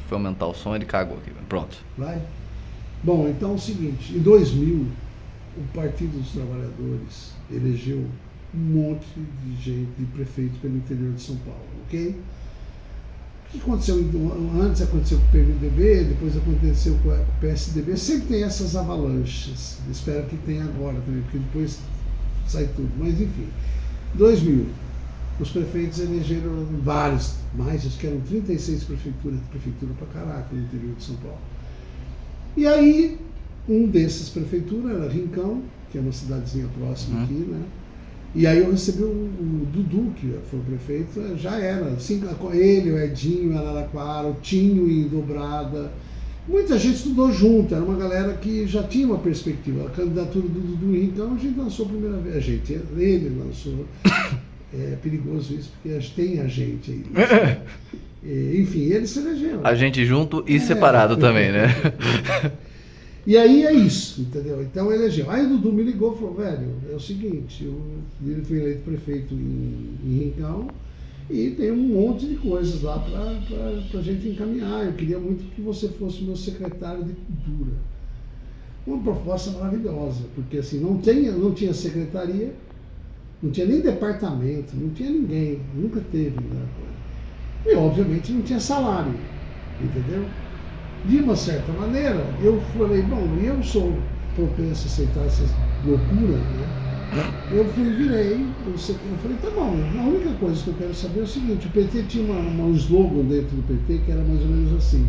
foi aumentar o som, ele cagou aqui. Pronto. Vai? Bom, então é o seguinte, em 2000, o Partido dos Trabalhadores elegeu um monte de gente, de prefeitos pelo interior de São Paulo, ok? O que aconteceu? Antes aconteceu com o PMDB, depois aconteceu com o PSDB, sempre tem essas avalanches, espero que tenha agora também, porque depois sai tudo, mas enfim. 2000, os prefeitos elegeram vários, mais, acho que eram 36 prefeituras pra caraca no interior de São Paulo. E aí, um dessas prefeituras era Rincão, que é uma cidadezinha próxima aqui, né? E aí eu recebi o Dudu, que foi o prefeito, já era, assim, ele, o Edinho, a Araraquara, o Tinho em Dobrada. Muita gente estudou junto, era uma galera que já tinha uma perspectiva. A candidatura do Dudu em Rincão, a gente lançou a primeira vez, ele lançou. É perigoso isso, porque tem a gente aí. Né? Enfim, ele se elegeu. A gente junto e separado também, né? E aí é isso, entendeu? Então elegeu. Aí o Dudu me ligou e falou, velho, é o seguinte, ele foi eleito prefeito em Rincão e tem um monte de coisas lá pra gente encaminhar. Eu queria muito que você fosse meu secretário de cultura. Uma proposta maravilhosa, porque assim, não tinha secretaria, não tinha nem departamento, não tinha ninguém, nunca teve. Né? E obviamente não tinha salário, entendeu? De uma certa maneira, eu falei, bom, eu sou propenso a aceitar essas loucuras, né? Eu virei, eu falei, tá bom, a única coisa que eu quero saber é o seguinte, o PT tinha um slogan dentro do PT que era mais ou menos assim,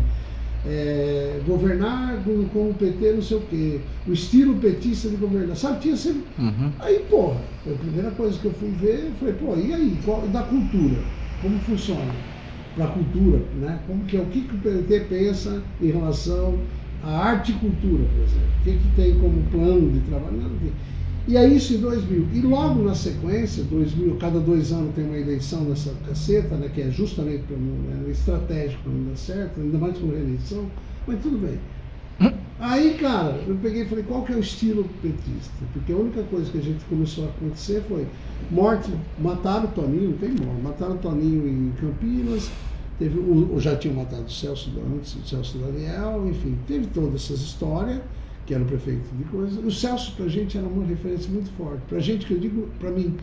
governar com o PT não sei o quê, o estilo petista de governar, sabe, tinha sempre... Aí, porra, a primeira coisa que eu fui ver, eu falei, pô, e aí, da cultura, como funciona? Para a cultura, né? O que o PT pensa em relação à arte e cultura, por exemplo. O que tem como plano de trabalho? E é isso em 2000. E logo na sequência, 2000, cada 2 anos tem uma eleição nessa caceta, né? Que é justamente para mim, estratégico para não dar certo, ainda mais com reeleição, mas tudo bem. Aí, cara, eu peguei e falei, qual que é o estilo petista? Porque a única coisa que a gente começou a acontecer foi mataram o Toninho, não tem morte, mataram o Toninho em Campinas, já tinham matado o Celso antes, o Celso Daniel, enfim, teve todas essas histórias, que era o prefeito de coisas. O Celso, pra gente, era uma referência muito forte. Pra gente, que eu digo, pra mim,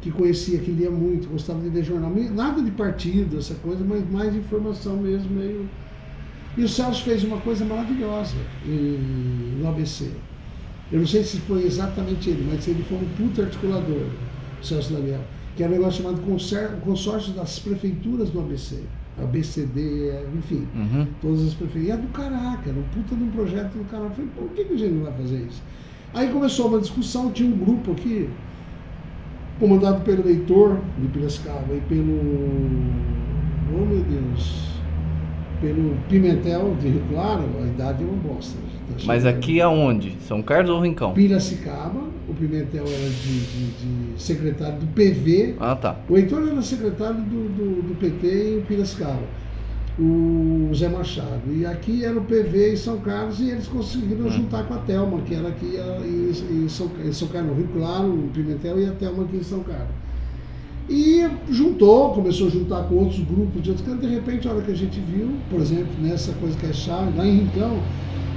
que conhecia, que lia muito, gostava de ler jornal, nada de partido, essa coisa, mas mais informação mesmo, meio... E o Celso fez uma coisa maravilhosa no ABC. Eu não sei se foi exatamente ele, mas ele foi um puta articulador, o Celso Daniel, que era um negócio chamado Consórcio das Prefeituras do ABC. ABCD, enfim, todas as prefeituras. E é do caraca, era um puta de um projeto do caraca. Eu falei, por que a gente não vai fazer isso? Aí começou uma discussão, tinha um grupo aqui, comandado pelo Heitor de Piracicaba e oh meu Deus, pelo Pimentel de Rio Claro, a idade é uma bosta. Mas aqui aonde? São Carlos ou Rincão? Piracicaba, o Pimentel era de secretário do PV. Ah, tá. O Heitor era secretário do PT em Piracicaba, o Zé Machado. E aqui era o PV em São Carlos e eles conseguiram juntar com a Thelma, que era aqui em São Carlos, no Rio Claro, o Pimentel e a Thelma aqui em São Carlos. E começou a juntar com outros grupos de outros cantos. De repente, a hora que a gente viu, por exemplo, nessa coisa que é chave, lá em Rincão,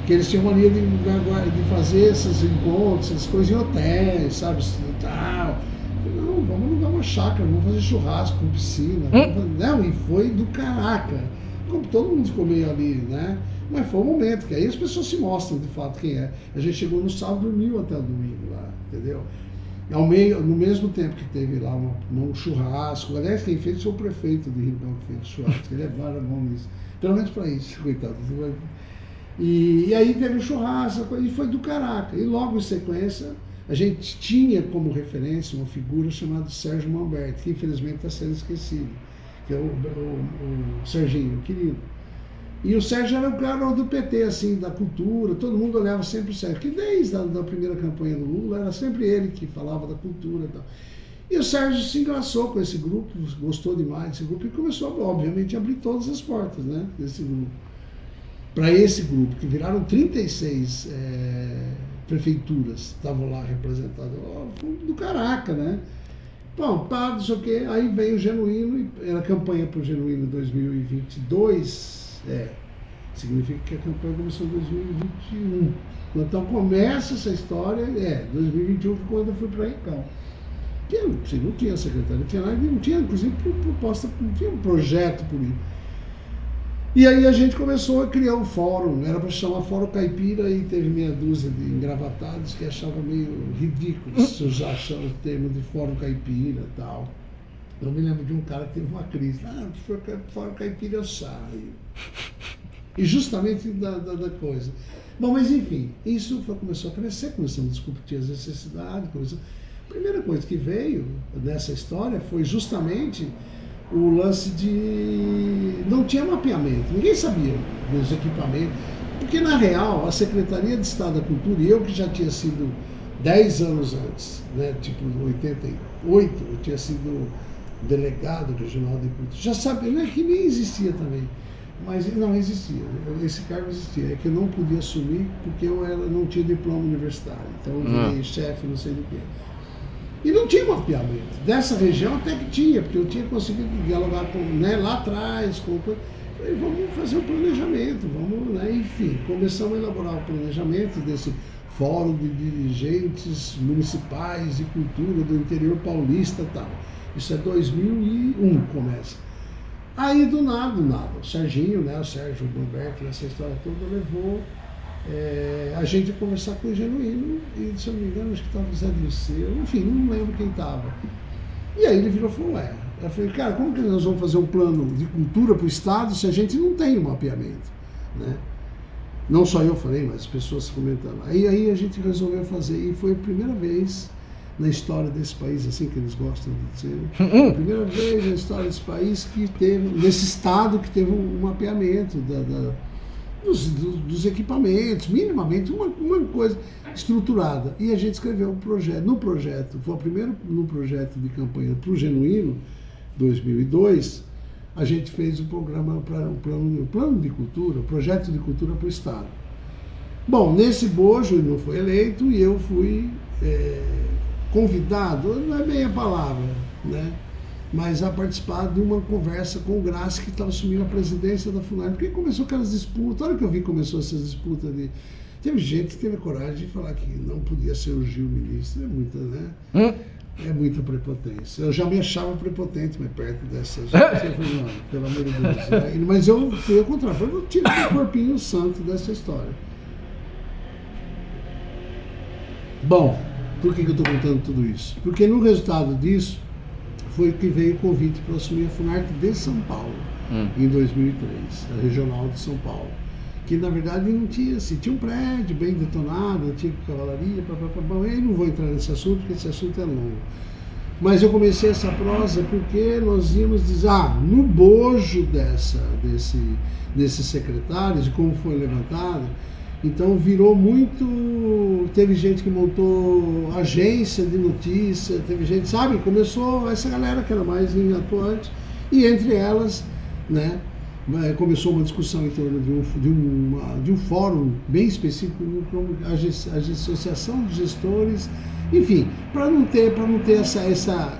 que eles tinham mania de fazer esses encontros, essas coisas em hotéis, sabe? Tal. Não, vamos alugar uma chácara, vamos fazer churrasco com piscina. Não, e foi do caraca. Como todo mundo ficou meio ali, né? Mas foi um momento, que aí as pessoas se mostram de fato quem é. A gente chegou no sábado e dormiu até o domingo lá, entendeu? No mesmo tempo que teve lá um churrasco, aliás, quem fez foi o prefeito de Rincão que fez o churrasco, ele é bom nisso, pelo menos para isso, coitado. E aí teve o churrasco, e foi do caraca. E logo em sequência, a gente tinha como referência uma figura chamada Sérgio Manberti, que infelizmente está sendo esquecido, que é o Serginho, querido. E o Sérgio era o cara do PT, assim, da cultura, todo mundo olhava sempre o Sérgio, que desde a primeira campanha do Lula era sempre ele que falava da cultura e tal. E o Sérgio se engraçou com esse grupo, gostou demais desse grupo e começou, obviamente, a abrir todas as portas, né, desse grupo. Para esse grupo, que viraram 36 prefeituras, estavam lá representadas, do caraca, né. Bom, não sei o quê, aí veio o Genuíno, era campanha para o Genuíno 2022, Significa que a campanha começou em 2021. Então começa essa história, 2021 foi quando eu fui para Rincão. Não tinha secretária, não tinha nada, não tinha, inclusive, proposta, não tinha um projeto político. E aí a gente começou a criar um fórum, era para chamar Fórum Caipira, e teve meia dúzia de engravatados que achavam meio ridículo se usar o termo de Fórum Caipira e tal. Eu me lembro de um cara que teve uma crise, Fórum Caipira eu saio. E justamente da coisa. Bom, mas enfim, isso começou a crescer, começamos a discutir as necessidades. A primeira coisa que veio nessa história foi justamente o lance de... não tinha mapeamento, ninguém sabia dos equipamentos, porque na real a Secretaria de Estado da Cultura, e eu que já tinha sido 10 anos antes, né, tipo em 88, eu tinha sido delegado regional de cultura, já sabia, não é que nem existia também, mas não existia, esse cargo existia, é que eu não podia assumir porque eu não tinha diploma universitário, então eu virei chefe não sei do que. E não tinha mapeamento. Dessa região até que tinha, porque eu tinha conseguido dialogar com, lá atrás, falei, vamos fazer o planejamento, enfim, começamos a elaborar o planejamento desse fórum de dirigentes municipais de cultura do interior paulista e tal. Isso é 2001 começa. Aí do nada, o Serginho, o Sérgio Roberto, essa história toda levou a gente a conversar com o Genuíno, e se eu não me engano, acho que estava o Zé Dirceu, enfim, não lembro quem estava. E aí ele virou e falou, eu falei, cara, como que nós vamos fazer um plano de cultura para o Estado se a gente não tem um mapeamento, né? Não só eu falei, mas as pessoas comentando. Aí a gente resolveu fazer, e foi a primeira vez na história desse país, assim que eles gostam de dizer, a primeira vez na história desse país que teve, desse Estado que teve um mapeamento dos equipamentos, minimamente, uma coisa estruturada. E a gente escreveu um projeto. No projeto, foi o primeiro no projeto de campanha para o Genuíno, 2002, a gente fez o programa para o plano de cultura, o projeto de cultura para o Estado. Bom, nesse bojo ele não foi eleito e eu fui convidado, não é bem a palavra, né? Mas a participar de uma conversa com o Graça, que estava assumindo a presidência da FUNAI, porque começou aquelas disputas. A hora que eu vi que começou essas disputas, teve gente que teve coragem de falar que não podia ser o Gil ministro, é muita, né? É muita prepotência. Eu já me achava prepotente, mas perto dessas gente, eu falei, não, pelo amor de Deus. Mas eu fui ao contrário, eu tive o corpinho santo dessa história. Bom, por que eu estou contando tudo isso? Porque no resultado disso, foi que veio o convite para assumir a Funarte de São Paulo, em 2003, a regional de São Paulo. Que na verdade não tinha, assim, tinha um prédio bem detonado, antigo cavalaria, bom, eu não vou entrar nesse assunto, porque esse assunto é longo. Mas eu comecei essa prosa porque nós íamos dizer, no bojo desses secretários, de como foi levantado, então virou muito, teve gente que montou agência de notícia, teve gente, sabe, começou essa galera que era mais atuante, e entre elas, né, começou uma discussão em torno de um fórum bem específico, como a Associação de Gestores, enfim, para não ter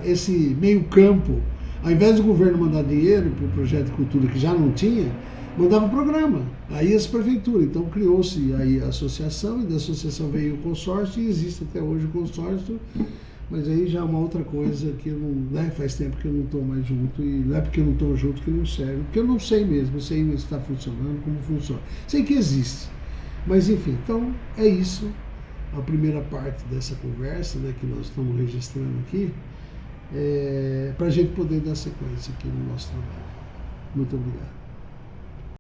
esse meio campo, ao invés do governo mandar dinheiro para o projeto de cultura que já não tinha, mandava programa, aí as prefeituras, então criou-se aí a associação, e da associação veio o consórcio, e existe até hoje o consórcio, mas aí já é uma outra coisa que eu não, faz tempo que eu não estou mais junto, e não é porque eu não estou junto que não serve, porque eu não sei mesmo, eu sei se está funcionando, como funciona, sei que existe, mas enfim, então é isso, a primeira parte dessa conversa, né, que nós estamos registrando aqui, para a gente poder dar sequência aqui no nosso trabalho. Muito obrigado.